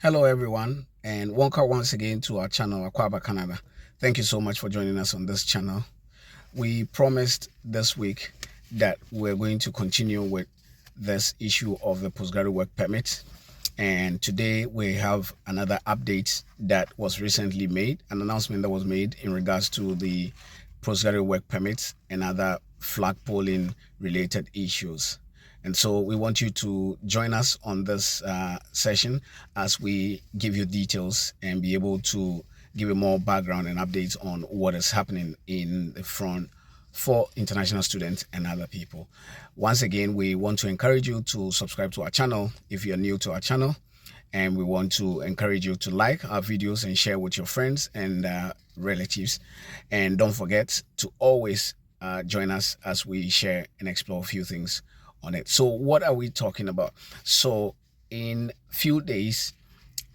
Hello everyone, and welcome once again to our channel, Aquaba Canada. Thank you so much for joining us on this channel. We promised this week that we're going to continue with this issue of the postgraduate work permit. And today we have another update that was recently made, an announcement that was made in regards to the postgraduate work permits and other flagpoling related issues. And so we want you to join us on this session as we give you details and be able to give you more background and updates on what is happening in the front for international students and other people. Once again, we want to encourage you to subscribe to our channel if you're new to our channel. And we want to encourage you to like our videos and share with your friends and relatives. And don't forget to always join us as we share and explore a few things on it. So what are we talking about? So in few days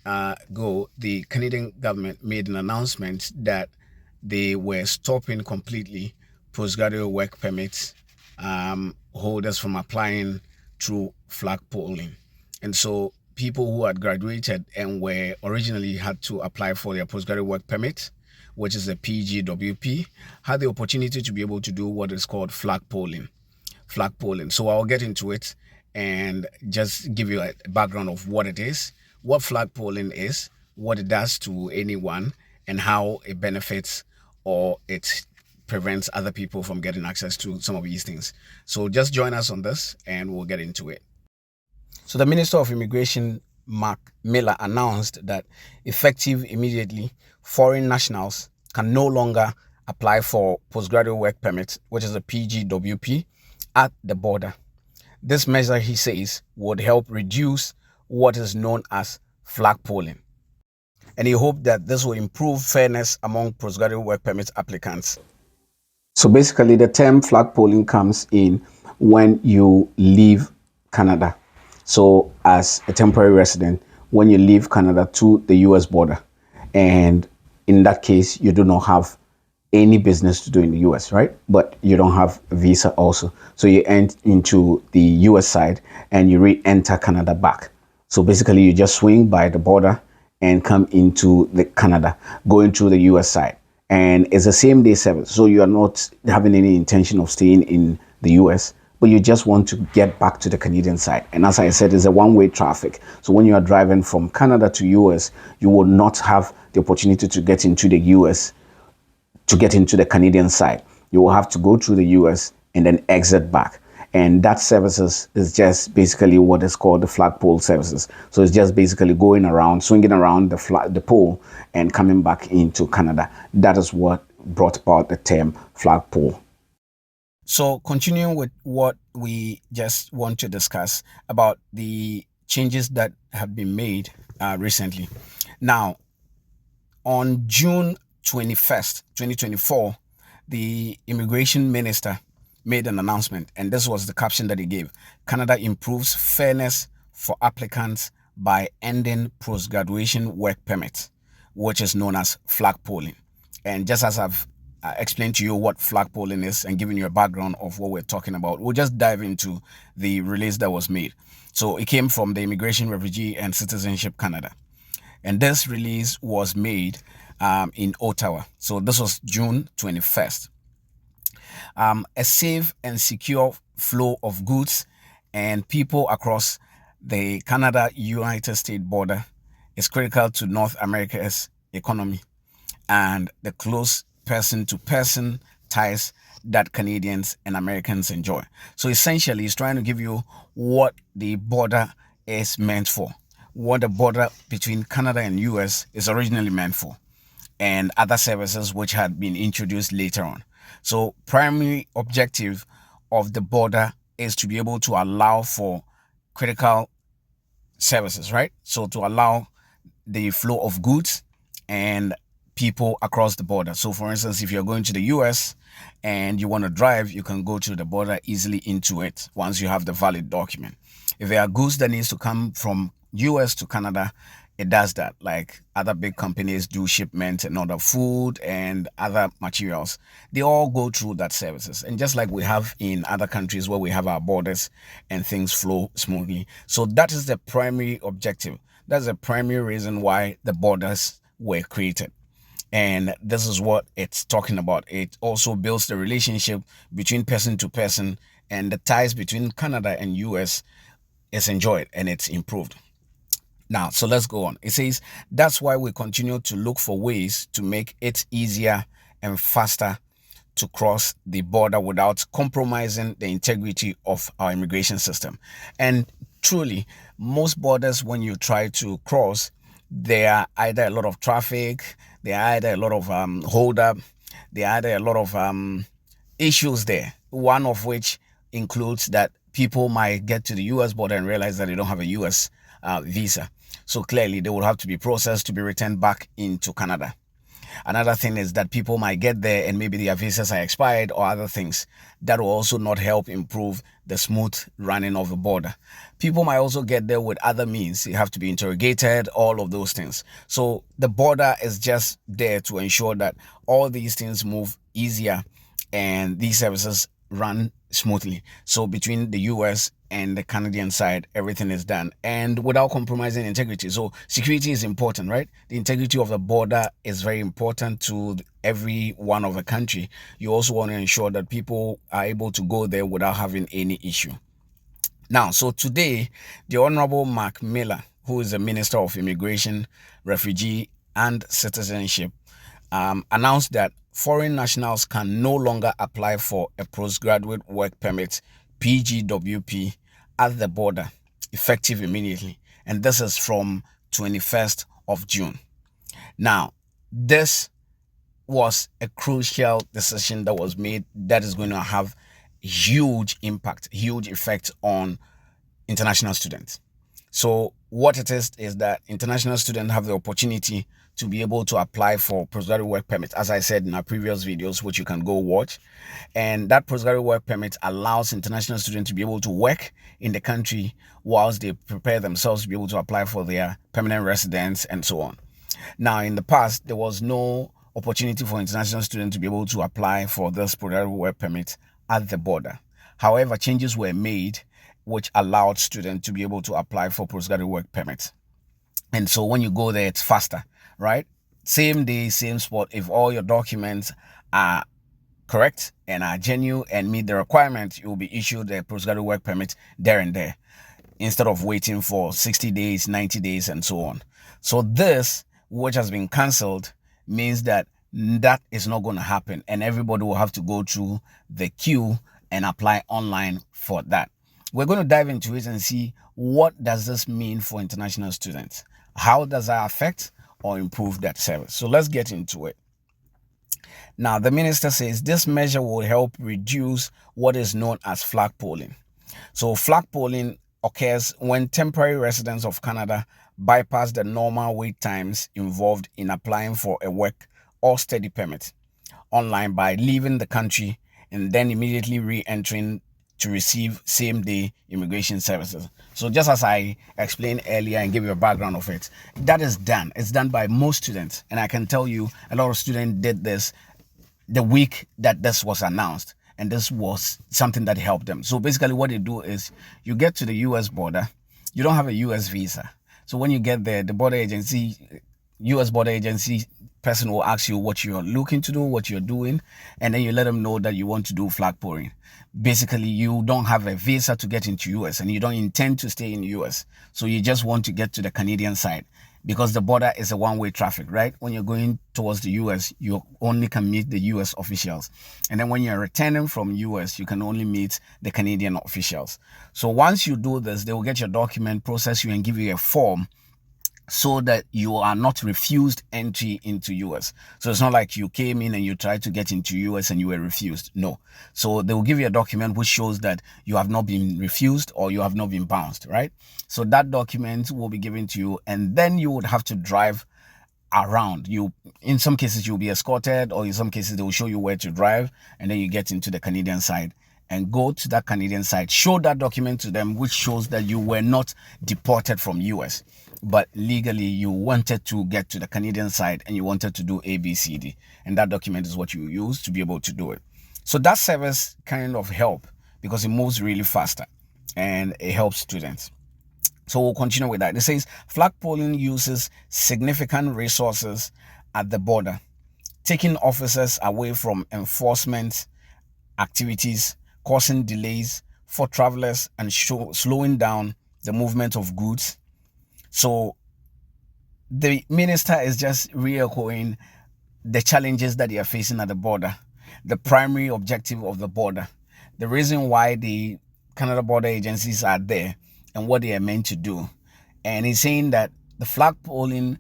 ago, the Canadian government made an announcement that they were stopping completely postgraduate work permits holders from applying through flagpoling. And so people who had graduated and were originally had to apply for their postgraduate work permit, which is a PGWP, had the opportunity to be able to do what is called flagpoling. So I'll get into it and just give you a background of what it is, what flagpoling is, what it does to anyone, and how it benefits or it prevents other people from getting access to some of these things. So just join us on this and we'll get into it. So the Minister of Immigration, Mark Miller, announced that effective immediately, foreign nationals can no longer apply for postgraduate work permits, which is a PGWP, at the border. This measure, he says, would help reduce what is known as flagpoling. And he hoped that this will improve fairness among postgraduate work permit applicants. So basically, the term flagpoling comes in when you leave Canada. So as a temporary resident, when you leave Canada to the US border, and in that case, you do not have any business to do in the US, right? But you don't have a visa also. So you enter into the US side and you re-enter Canada back. So basically you just swing by the border and come into the Canada, going through the US side. And it's a same day service. So you are not having any intention of staying in the US, but you just want to get back to the Canadian side. And as I said, it's a one-way traffic. So when you are driving from Canada to US, you will not have the opportunity to get into the US to get into the Canadian side. You will have to go through the US and then exit back. And that services is just basically what is called the flagpole services. So it's just basically going around, swinging around the pole and coming back into Canada. That is what brought about the term flagpole. So continuing with what we just want to discuss about the changes that have been made recently. Now, on June 21st, 2024, the immigration minister made an announcement, and this was the caption that he gave: Canada improves fairness for applicants by ending post-graduation work permits, which is known as flagpoling. And just as I've explained to you what flagpoling is and given you a background of what we're talking about, we'll just dive into the release that was made. So it came from the Immigration, Refugee and Citizenship Canada. And this release was made in Ottawa. So this was June 21st. A safe and secure flow of goods and people across the Canada-United States border is critical to North America's economy and the close person-to-person ties that Canadians and Americans enjoy. So essentially, it's trying to give you what the border is meant for, what the border between Canada and US is originally meant for, and other services which had been introduced later on. So primary objective of the border is to be able to allow for critical services, right? So to allow the flow of goods and people across the border. So for instance, if you're going to the US and you want to drive, you can go to the border easily into it once you have the valid document. If there are goods that needs to come from US to Canada, it does that. Like other big companies do shipment and other food and other materials. They all go through that services. And just like we have in other countries where we have our borders and things flow smoothly. So that is the primary objective. That's the primary reason why the borders were created. And this is what it's talking about. It also builds the relationship between person to person, and the ties between Canada and US is enjoyed and it's improved. Now, so let's go on. It says, that's why we continue to look for ways to make it easier and faster to cross the border without compromising the integrity of our immigration system. And truly, most borders, when you try to cross, there are either a lot of traffic, there are either a lot of hold up, there are either a lot of issues there. One of which includes that people might get to the US border and realize that they don't have a US visa. So clearly, they will have to be processed to be returned back into Canada. Another thing is that people might get there and maybe their visas are expired or other things. That will also not help improve the smooth running of the border. People might also get there with other means. You have to be interrogated, all of those things. So the border is just there to ensure that all these things move easier and these services run smoothly. So between the US and the Canadian side, everything is done and without compromising integrity. So security is important, right? The integrity of the border is very important to every one of the country. You also want to ensure that people are able to go there without having any issue. Now, so today, the Honorable Mark Miller, who is the Minister of Immigration, Refugee and Citizenship, announced that foreign nationals can no longer apply for a postgraduate work permit, PGWP, at the border, effective immediately. And this is from 21st of June. Now, this was a crucial decision that was made that is going to have huge impact, huge effect on international students. So what it is that international students have the opportunity to be able to apply for postgraduate work permit, as I said in our previous videos, which you can go watch. And that postgraduate work permit allows international students to be able to work in the country whilst they prepare themselves to be able to apply for their permanent residence and so on. Now, in the past, there was no opportunity for international students to be able to apply for this postgraduate work permit at the border. However, changes were made which allowed students to be able to apply for postgraduate work permits. And so when you go there, it's faster, right? Same day, same spot. If all your documents are correct and are genuine and meet the requirements, you will be issued a postgraduate work permit there and there, instead of waiting for 60 days, 90 days, and so on. So this, which has been cancelled, means that that is not going to happen, and everybody will have to go through the queue and apply online for that. We're going to dive into it and see what does this mean for international students. How does that affect or improve that service? So let's get into it. Now, the minister says this measure will help reduce what is known as flagpoling. So flagpoling occurs when temporary residents of Canada bypass the normal wait times involved in applying for a work or study permit online by leaving the country and then immediately re-entering to receive same-day immigration services. So just as I explained earlier and gave you a background of it, that is done. It's done by most students. And I can tell you a lot of students did this the week that this was announced. And this was something that helped them. So basically what they do is you get to the US border, you don't have a US visa. So when you get there, the border agency, US border agency person will ask you what you're looking to do, what you're doing, and then you let them know that you want to do flagpoling. Basically, you don't have a visa to get into US and you don't intend to stay in US. So you just want to get to the Canadian side because the border is a one-way traffic, right? When you're going towards the US, you only can meet the US officials. And then when you're returning from US, you can only meet the Canadian officials. So once you do this, they will get your document, process you, and give you a form so that you are not refused entry into US. So it's not like you came in and you tried to get into US and you were refused. No. So they will give you a document which shows that you have not been refused or you have not been bounced, right? So that document will be given to you, and then you would have to drive around. You, in some cases, you'll be escorted, or in some cases they will show you where to drive, and then you get into the Canadian side and go to that Canadian side, show that document to them which shows that you were not deported from US, but legally you wanted to get to the Canadian side and you wanted to do ABCD, and that document is what you use to be able to do it. So that service kind of help because it moves really faster and it helps students. So we'll continue with that. It says Flagpoling uses significant resources at the border, taking officers away from enforcement activities, causing delays for travelers and slowing down the movement of goods. So the minister is just re-echoing the challenges that they are facing at the border, the primary objective of the border, the reason why the Canada border agencies are there and what they are meant to do. And he's saying that the flagpoling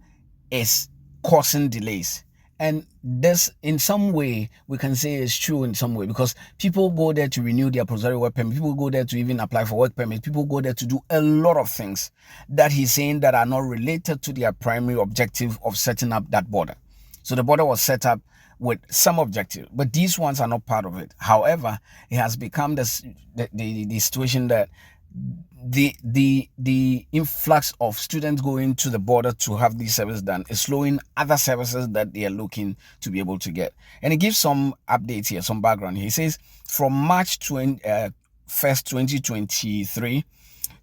is causing delays. And this, in some way, we can say is true in some way, because people go there to renew their postgraduate work permit. People go there to even apply for work permit. People go there to do a lot of things that he's saying that are not related to their primary objective of setting up that border. So the border was set up with some objective, but these ones are not part of it. However, it has become the situation that the influx of students going to the border to have these services done is slowing other services that they are looking to be able to get. And he gives some updates here, some background. He says from March 1st, 2023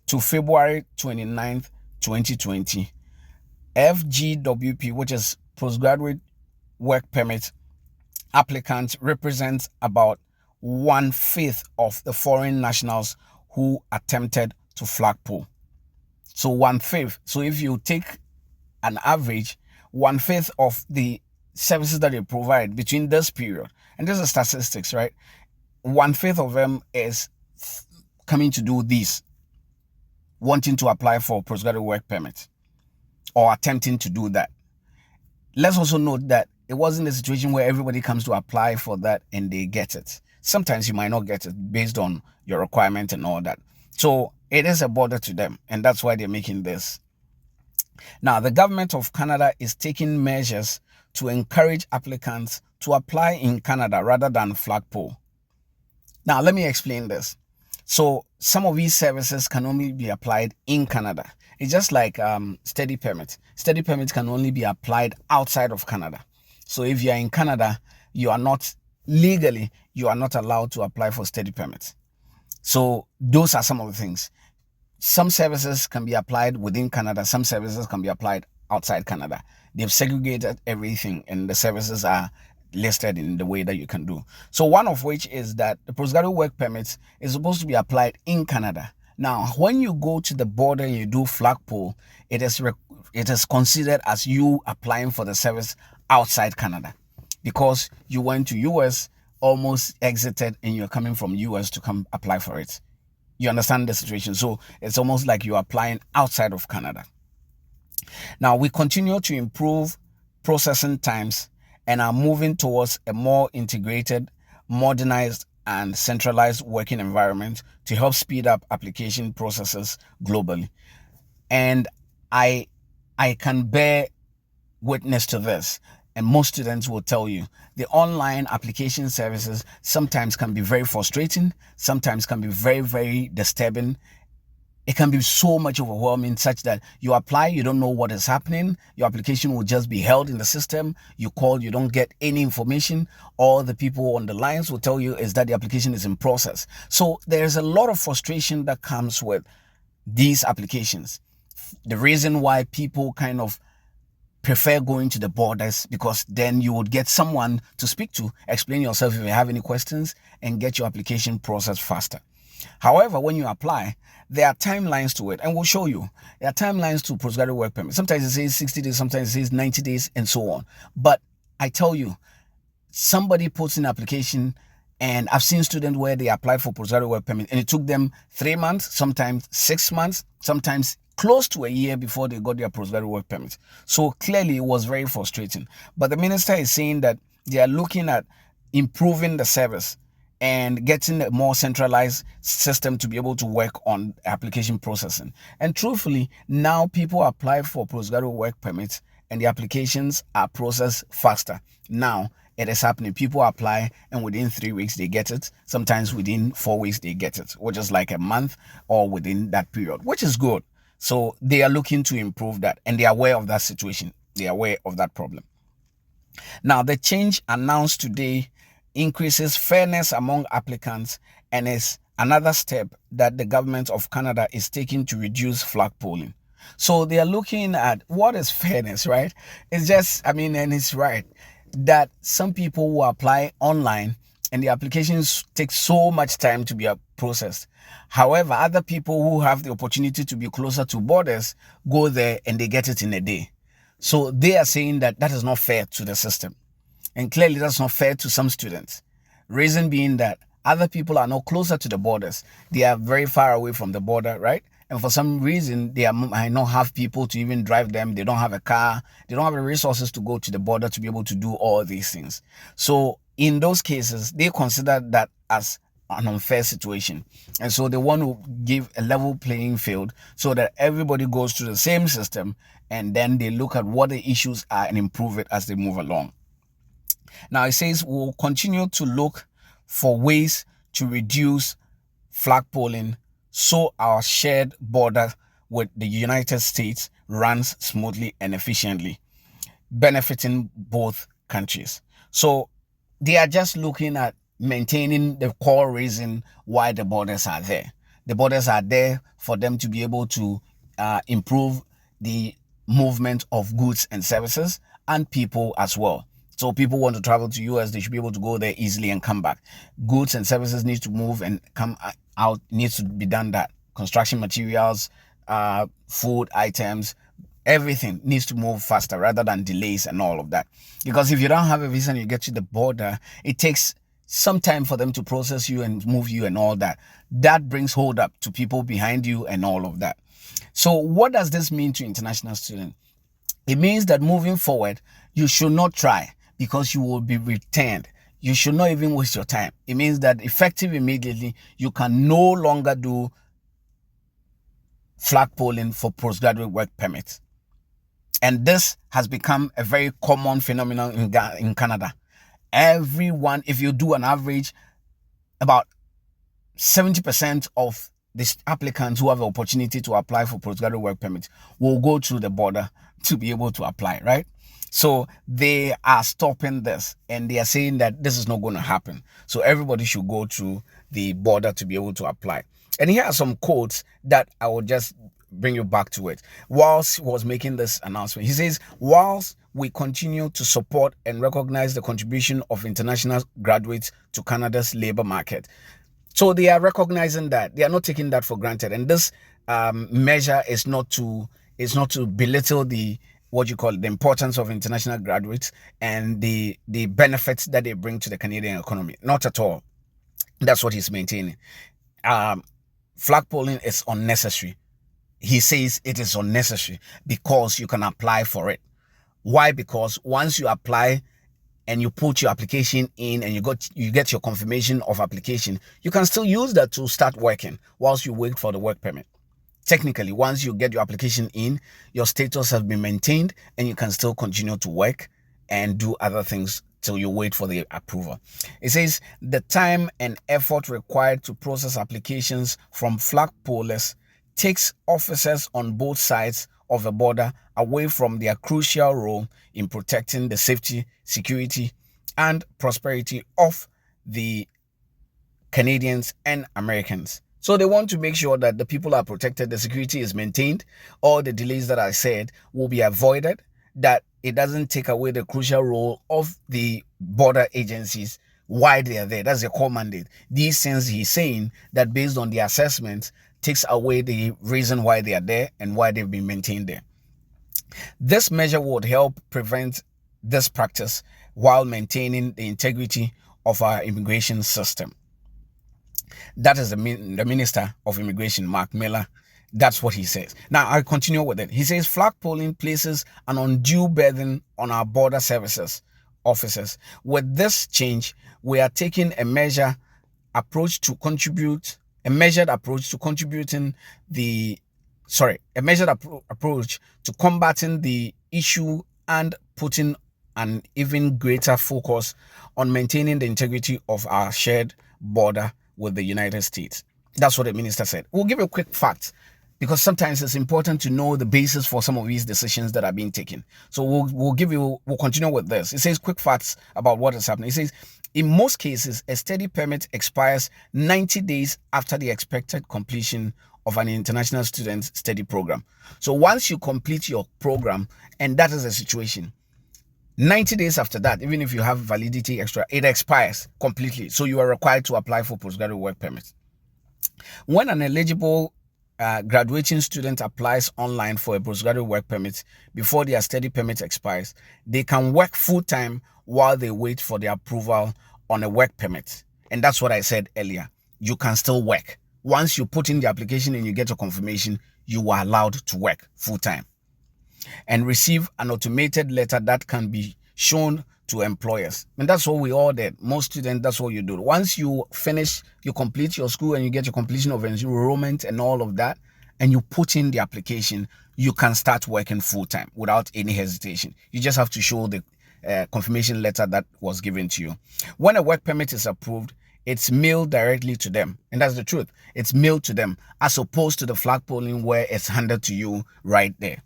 to February 29th, 2020, PGWP, which is postgraduate work permit applicants, represents about 1/5 of the foreign nationals who attempted to flagpole. So 1/5. So if you take an average, 1/5 of the services that they provide between this period, and this is statistics, right? 1/5 of them is coming to do this, wanting to apply for postgraduate work permit or attempting to do that. Let's also note that it wasn't a situation where everybody comes to apply for that and they get it. Sometimes you might not get it based on your requirement and all that. So it is a border to them, and that's why they're making this. Now, the government of Canada is taking measures to encourage applicants to apply in Canada rather than flagpole. Now, let me explain this. So some of these services can only be applied in Canada. It's just like study permit. Study permits can only be applied outside of Canada. So if you're in Canada, you are not legally, you are not allowed to apply for study permits. So those are some of the things. Some services can be applied within Canada. Some services can be applied outside Canada. They've segregated everything, and the services are listed in the way that you can do. So one of which is that the postgraduate work permit is supposed to be applied in Canada. Now, when you go to the border and you do flagpole, it is considered as you applying for the service outside Canada, because you went to US, almost exited, and you're coming from US to come apply for it. You understand the situation? So it's almost like you're applying outside of Canada. Now, we continue to improve processing times and are moving towards a more integrated, modernized, and centralized working environment to help speed up application processes globally. And I can bear witness to this, and most students will tell you the online application services sometimes can be very frustrating, sometimes can be very, very disturbing. It can be so much overwhelming, such that you apply, you don't know what is happening. Your application will just be held in the system. You call, you don't get any information. All the people on the lines will tell you is that the application is in process. So there's a lot of frustration that comes with these applications. The reason why people kind of prefer going to the borders, because then you would get someone to speak to, explain yourself if you have any questions, and get your application processed faster. However, when you apply, there are timelines to it, and we'll show you. There are timelines to postgraduate work permit. Sometimes it says 60 days, sometimes it says 90 days, and so on. But I tell you, somebody puts in an application, and I've seen students where they applied for postgraduate work permit, and it took them 3 months, sometimes 6 months, sometimes close to a year before they got their postgraduate work permit. So clearly, it was very frustrating. But the minister is saying that they are looking at improving the service and getting a more centralized system to be able to work on application processing. And truthfully, now people apply for postgraduate work permits and the applications are processed faster. Now it is happening. People apply and within 3 weeks they get it. Sometimes within 4 weeks they get it, which is like a month or within that period, which is good. So they are looking to improve that, and they are aware of that situation. They are aware of that problem. Now, the change announced today increases fairness among applicants and is another step that the government of Canada is taking to reduce flagpoling. So they are looking at what is fairness, right? It's just, I mean, and it's right that some people who apply online and the applications take so much time to be processed. However, other people who have the opportunity to be closer to borders go there and they get it in a day. So they are saying that that is not fair to the system. And clearly that's not fair to some students. Reason being that other people are not closer to the borders. They are very far away from the border, right? And for some reason, they might not have people to even drive them. They don't have a car. They don't have the resources to go to the border to be able to do all these things. So in those cases, they consider that as an unfair situation. And so they want to give a level playing field so that everybody goes through the same system, and then they look at what the issues are and improve it as they move along. Now it says we'll continue to look for ways to reduce flagpoling so our shared border with the United States runs smoothly and efficiently, benefiting both countries. So they are just looking at maintaining the core reason why the borders are there. The borders are there for them to be able to improve the movement of goods and services and people as well. So people want to travel to US, they should be able to go there easily and come back. Goods and services need to move and come out, needs to be done that. Construction materials, food items, everything needs to move faster rather than delays and all of that. Because if you don't have a visa and you get to the border, it takes some time for them to process you and move you and all that. That brings hold up to people behind you and all of that. So what does this mean to international students? It means that moving forward, you should not try because you will be returned. You should not even waste your time. It means that effective immediately, you can no longer do flagpoling for postgraduate work permits. And this has become a very common phenomenon in Canada. Everyone, if you do an average, about 70% of the applicants who have the opportunity to apply for postgraduate work permit will go through the border to be able to apply, right? So they are stopping this and they are saying that this is not going to happen. So everybody should go through the border to be able to apply. And here are some quotes that I will just bring you back to it. Whilst he was making this announcement, he says, whilst we continue to support and recognize the contribution of international graduates to Canada's labor market. So they are recognizing that. They are not taking that for granted. And this measure is not to belittle the the importance of international graduates and the benefits that they bring to the Canadian economy. Not at all. That's what he's maintaining. Flagpoling is unnecessary. He says it is unnecessary because you can apply for it. Why? Because once you apply and you put your application in and you get your confirmation of application, you can still use that to start working whilst you wait for the work permit. Technically, once you get your application in, your status has been maintained and you can still continue to work and do other things till you wait for the approval. It says the time and effort required to process applications from flagpolers takes officers on both sides of the border away from their crucial role in protecting the safety, security, and prosperity of the Canadians and Americans. So they want to make sure that the people are protected, the security is maintained, all the delays that I said will be avoided, that it doesn't take away the crucial role of the border agencies, why they are there. That's their core mandate. These things he's saying that based on the assessment takes away the reason why they are there and why they've been maintained there. This measure would help prevent this practice while maintaining the integrity of our immigration system. That is the Minister of Immigration, Mark Miller. That's what he says. Now, I continue with it. He says flagpoling places an undue burden on our border services officers. With this change, we are taking a measured approach to combating the issue and putting an even greater focus on maintaining the integrity of our shared border with the United States. That's what the minister said. We'll give a quick fact. because sometimes it's important to know the basis for some of these decisions that are being taken. So we'll continue with this. It says quick facts about what is happening. It says in most cases, a study permit expires 90 days after the expected completion of an international student study program. So once you complete your program, and that is the situation, 90 days after that, even if you have validity extra, it expires completely. So you are required to apply for postgraduate work permit. When an eligible graduating student applies online for a postgraduate work permit before their study permit expires, they can work full-time while they wait for the approval on a work permit. And that's what I said earlier. You can still work. Once you put in the application and you get a confirmation, you are allowed to work full-time and receive an automated letter that can be shown to employers. And that's what we all did. Most students, that's what you do. Once you finish, you complete your school and you get your completion of enrollment and all of that, and you put in the application, you can start working full-time without any hesitation. You just have to show the confirmation letter that was given to you. When a work permit is approved, it's mailed directly to them. And that's the truth. It's mailed to them as opposed to the flagpoling where it's handed to you right there.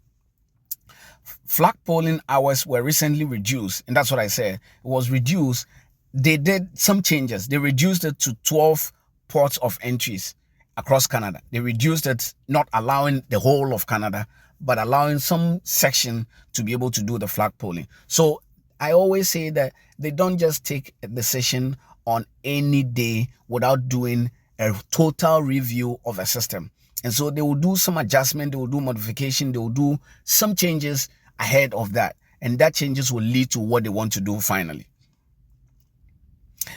Flagpoling hours were recently reduced, and that's what I said. It was reduced. They did some changes. They reduced it to 12 ports of entries across Canada. They reduced it, not allowing the whole of Canada, but allowing some section to be able to do the flagpoling. So I always say that they don't just take a decision on any day without doing a total review of a system. And so they will do some adjustment, they will do modification, they will do some changes ahead of that. And that changes will lead to what they want to do finally.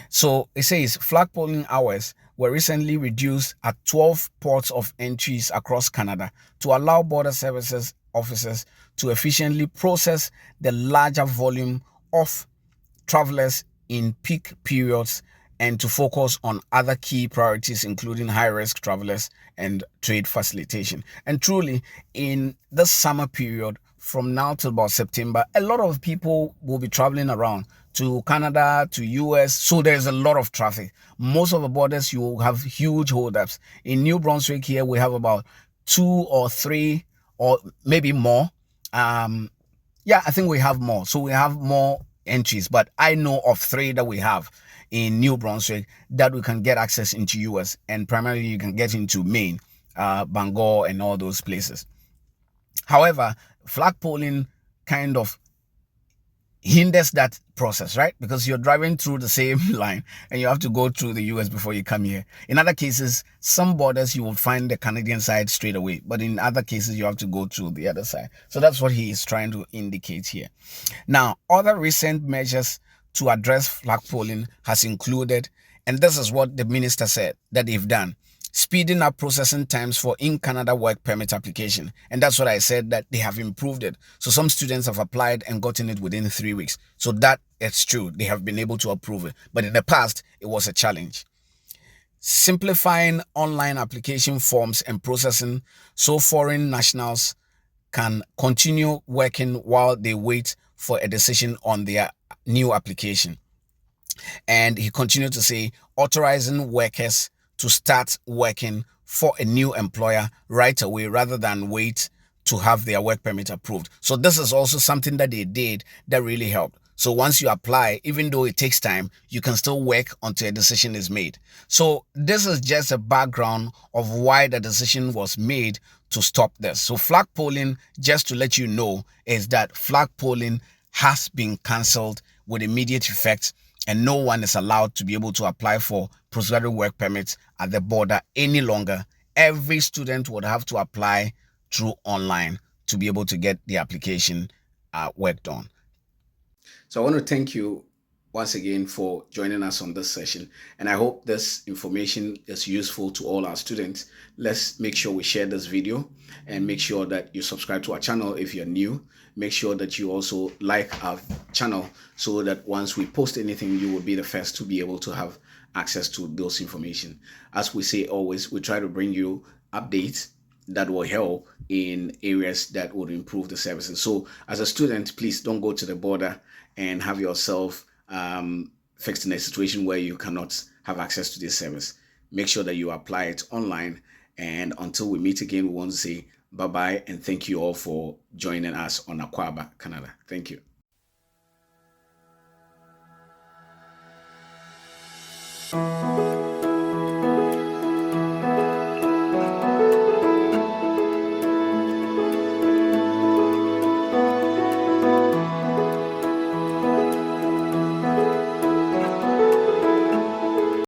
So it says flagpoling hours were recently reduced at 12 ports of entries across Canada to allow border services officers to efficiently process the larger volume of travelers in peak periods and to focus on other key priorities, including high-risk travelers and trade facilitation. And truly, in the summer period, from now till about September, a lot of people will be traveling around to Canada, to US, so there's a lot of traffic. Most of the borders, you will have huge holdups. In New Brunswick here, we have about 2 or 3 or maybe more. Yeah, I think we have more. So we have more entries, but I know of 3 that we have in New Brunswick that we can get access into US, and primarily you can get into Maine, Bangor and all those places. However, flagpoling kind of hinders that process, right? Because you're driving through the same line and you have to go through the US before you come here. In other cases, some borders you will find the Canadian side straight away, but in other cases you have to go through the other side. So that's what he is trying to indicate here. Now, other recent measures to address flagpoling has included, and this is what the minister said that they've done, speeding up processing times for in-Canada work permit application. And that's what I said, that they have improved it. So some students have applied and gotten it within 3 weeks. So that it's true. They have been able to approve it. But in the past, it was a challenge. Simplifying online application forms and processing so foreign nationals can continue working while they wait for a decision on their new application. And he continued to say, authorizing workers to start working for a new employer right away rather than wait to have their work permit approved. So this is also something that they did that really helped. So once you apply, even though it takes time, you can still work until a decision is made. So this is just a background of why the decision was made to stop this. So flagpoling, just to let you know, is that flagpoling has been cancelled with immediate effect, and no one is allowed to be able to apply for postgraduate work permits at the border any longer. Every student would have to apply through online to be able to get the application worked on. So I want to thank you once again for joining us on this session, and I hope this information is useful to all our students. Let's make sure we share this video and make sure that you subscribe to our channel if you're new. Make sure that you also like our channel so that once we post anything, you will be the first to be able to have access to those information. As we say always, we try to bring you updates that will help in areas that would improve the services. So as a student, please don't go to the border and have yourself fixed in a situation where you cannot have access to this service. Make sure that you apply it online And until we meet again, we want to say bye-bye and thank you all for joining us on Aquaba, Canada. Thank you.